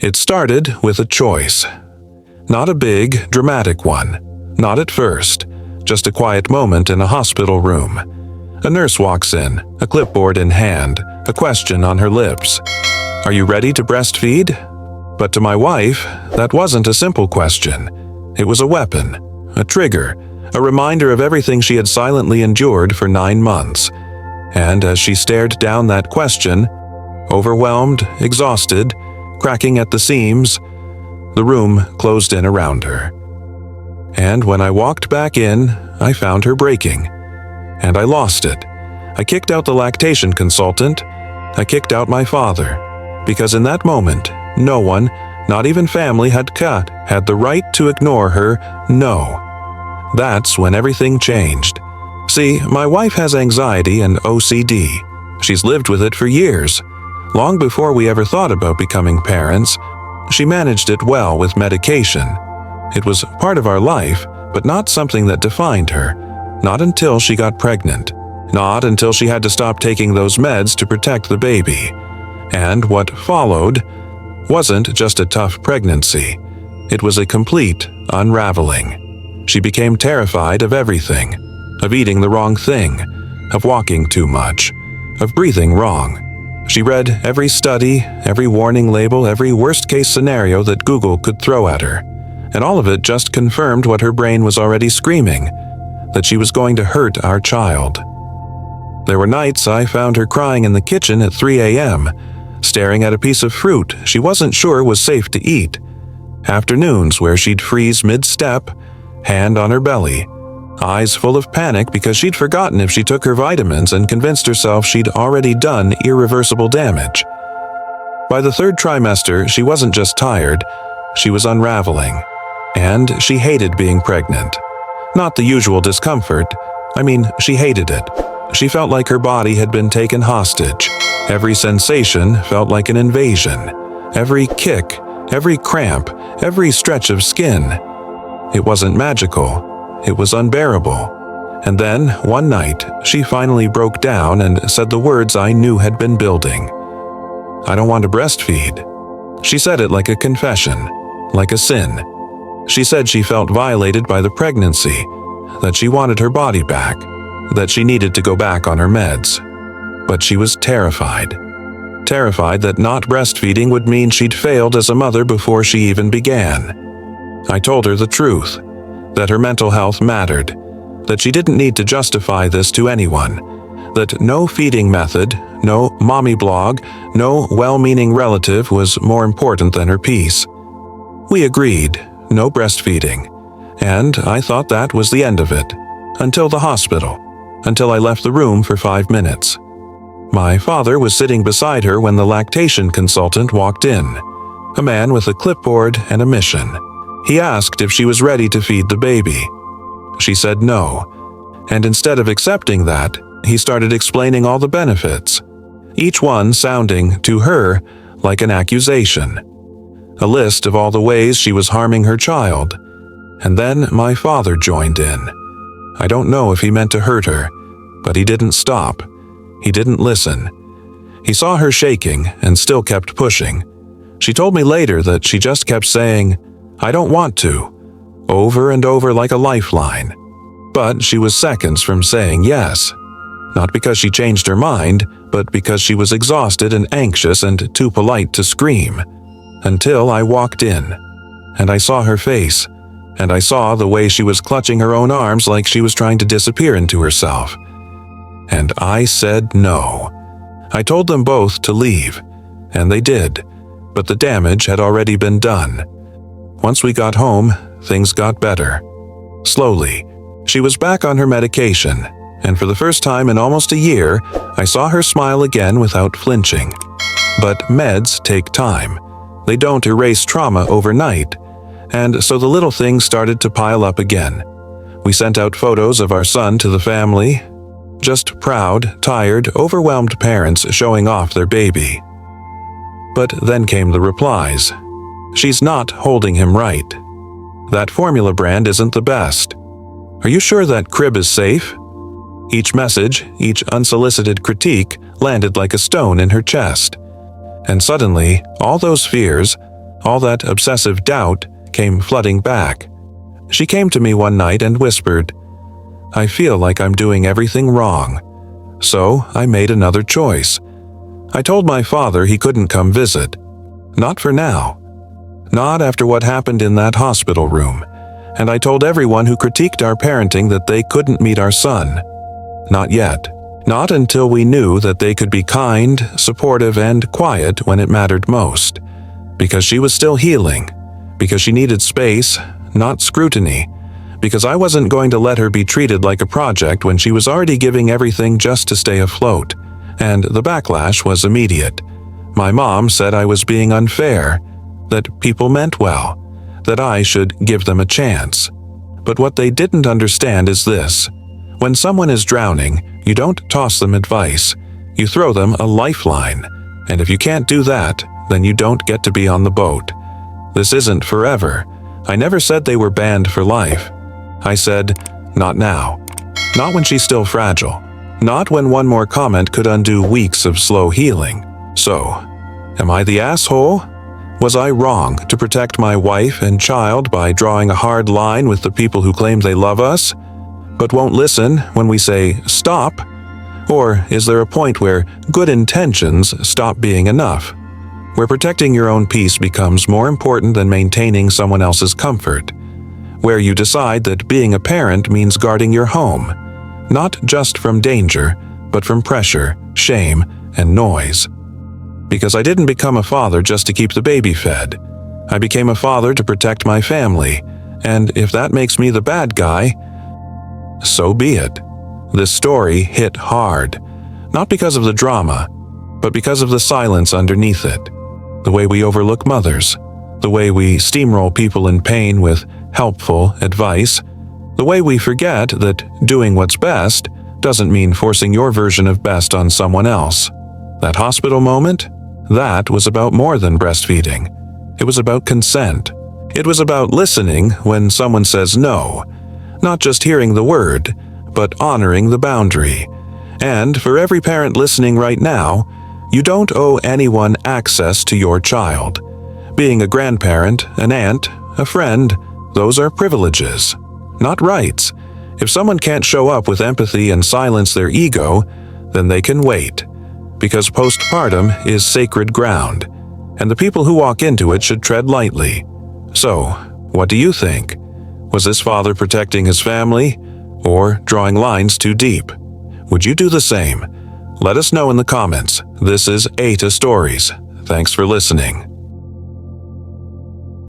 It started with a choice. Not a big, dramatic one. Not at first. Just a quiet moment in a hospital room. A nurse walks in, a clipboard in hand, a question on her lips. "Are you ready to breastfeed?" But to my wife, that wasn't a simple question. It was a weapon, a trigger, a reminder of everything she had silently endured for 9 months. And as she stared down that question, overwhelmed, exhausted, cracking at the seams, the room closed in around her. And when I walked back in, I found her breaking. And I lost it. I kicked out the lactation consultant. I kicked out my father. Because in that moment, no one, not even family had the right to ignore her no. That's when everything changed. See, my wife has anxiety and OCD. She's lived with it for years. Long before we ever thought about becoming parents, she managed it well with medication. It was part of our life, but not something that defined her. Not until she got pregnant. Not until she had to stop taking those meds to protect the baby. And what followed wasn't just a tough pregnancy. It was a complete unraveling. She became terrified of everything. Of eating the wrong thing. Of walking too much. Of breathing wrong. She read every study, every warning label, every worst-case scenario that Google could throw at her. And all of it just confirmed what her brain was already screaming, that she was going to hurt our child. There were nights I found her crying in the kitchen at 3 a.m., staring at a piece of fruit she wasn't sure was safe to eat. Afternoons where she'd freeze mid-step, hand on her belly, eyes full of panic because she'd forgotten if she took her vitamins and convinced herself she'd already done irreversible damage. By the 3rd trimester, she wasn't just tired, she was unraveling. And she hated being pregnant. Not the usual discomfort. She hated it. She felt like her body had been taken hostage. Every sensation felt like an invasion. Every kick, every cramp, every stretch of skin. It wasn't magical. It was unbearable. And then, one night, she finally broke down and said the words I knew had been building. "I don't want to breastfeed." She said it like a confession, like a sin. She said she felt violated by the pregnancy, that she wanted her body back, that she needed to go back on her meds. But she was terrified. Terrified that not breastfeeding would mean she'd failed as a mother before she even began. I told her the truth, that her mental health mattered, that she didn't need to justify this to anyone, that no feeding method, no mommy blog, no well-meaning relative was more important than her peace. We agreed, no breastfeeding, and I thought that was the end of it, until the hospital, until I left the room for 5 minutes. My father was sitting beside her when the lactation consultant walked in, a man with a clipboard and a mission. He asked if she was ready to feed the baby. She said no, and instead of accepting that, he started explaining all the benefits, each one sounding, to her, like an accusation. A list of all the ways she was harming her child. And then my father joined in. I don't know if he meant to hurt her, but he didn't stop. He didn't listen. He saw her shaking and still kept pushing. She told me later that she just kept saying, "I don't want to," over and over like a lifeline. But she was seconds from saying yes. Not because she changed her mind, but because she was exhausted and anxious and too polite to scream. Until I walked in, and I saw her face, and I saw the way she was clutching her own arms like she was trying to disappear into herself. And I said no. I told them both to leave, and they did, but the damage had already been done. Once we got home, things got better. Slowly, she was back on her medication, and for the first time in almost a year, I saw her smile again without flinching. But meds take time. They don't erase trauma overnight, and so the little things started to pile up again. We sent out photos of our son to the family, just proud, tired, overwhelmed parents showing off their baby. But then came the replies. "She's not holding him right. That formula brand isn't the best. Are you sure that crib is safe?" Each message, each unsolicited critique landed like a stone in her chest. And suddenly, all those fears, All that obsessive doubt came flooding back. She came to me one night and whispered, "I feel like I'm doing everything wrong." So I made another choice. I told my father he couldn't come visit. Not for now. Not after what happened in that hospital room. And I told everyone who critiqued our parenting that they couldn't meet our son. Not yet. Not until we knew that they could be kind, supportive, and quiet when it mattered most. Because she was still healing. Because she needed space, not scrutiny. Because I wasn't going to let her be treated like a project when she was already giving everything just to stay afloat. And the backlash was immediate. My mom said I was being unfair, that people meant well, that I should give them a chance. But what they didn't understand is this. When someone is drowning, you don't toss them advice. You throw them a lifeline. And if you can't do that, then you don't get to be on the boat. This isn't forever. I never said they were banned for life. I said, not now. Not when she's still fragile. Not when one more comment could undo weeks of slow healing. So, am I the asshole? Was I wrong to protect my wife and child by drawing a hard line with the people who claim they love us, but won't listen when we say stop? Or is there a point where good intentions stop being enough? Where protecting your own peace becomes more important than maintaining someone else's comfort? Where you decide that being a parent means guarding your home, not just from danger, but from pressure, shame, and noise. Because I didn't become a father just to keep the baby fed. I became a father to protect my family, and if that makes me the bad guy, so be it. This story hit hard, not because of the drama, but because of the silence underneath it. The way we overlook mothers, the way we steamroll people in pain with helpful advice, the way we forget that doing what's best doesn't mean forcing your version of best on someone else. That hospital moment? That was about more than breastfeeding. It was about consent. It was about listening when someone says no, not just hearing the word, but honoring the boundary. And for every parent listening right now, you don't owe anyone access to your child. Being a grandparent, an aunt, a friend, those are privileges, not rights. If someone can't show up with empathy and silence their ego, then they can wait. Because postpartum is sacred ground, and the people who walk into it should tread lightly. So, what do you think? Was this father protecting his family, or drawing lines too deep? Would you do the same? Let us know in the comments. This is AITA Stories. Thanks for listening.